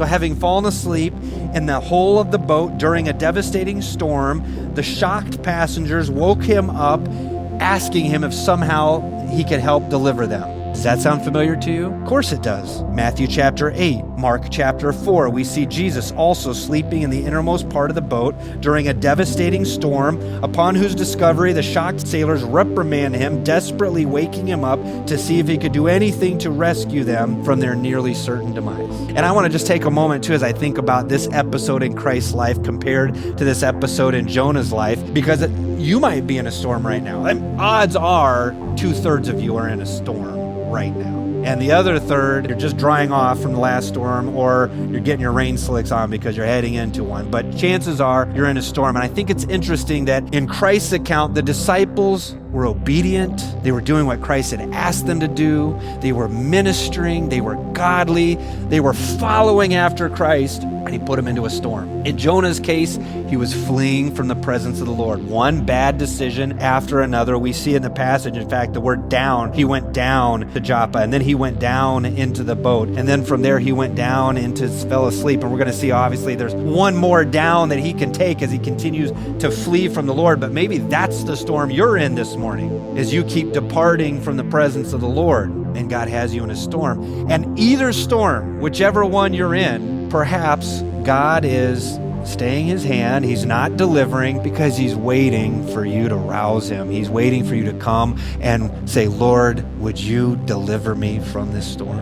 So having fallen asleep in the hull of the boat during a devastating storm, the shocked passengers woke him up, asking him if somehow he could help deliver them. Does that sound familiar to you? Of course it does. Matthew chapter 8, Mark chapter 4, we see Jesus also sleeping in the innermost part of the boat during a devastating storm, upon whose discovery the shocked sailors reprimand him, desperately waking him up to see if he could do anything to rescue them from their nearly certain demise. And I want to just take a moment too as I think about this episode in Christ's life compared to this episode in Jonah's life, because you might be in a storm right now. And odds are 2/3 of you are in a storm right now. And the other third, you're just drying off from the last storm, or you're getting your rain slicks on because you're heading into one. But chances are you're in a storm. And I think it's interesting that in Christ's account, the disciples were obedient. They were doing what Christ had asked them to do. They were ministering. They were godly. They were following after Christ, and he put them into a storm. In Jonah's case, he was fleeing from the presence of the Lord. One bad decision after another. We see in the passage, in fact, the word down. He went down to Joppa, and then he went down into the boat. And then from there, he went down into, fell asleep. And we're going to see, obviously, there's one more down that he can take as he continues to flee from the Lord. But maybe that's the storm you're in this morning, as you keep departing from the presence of the Lord, and God has you in a storm. And either storm, whichever one you're in, perhaps God is staying his hand. He's not delivering because he's waiting for you to rouse him. He's waiting for you to come and say, Lord, would you deliver me from this storm?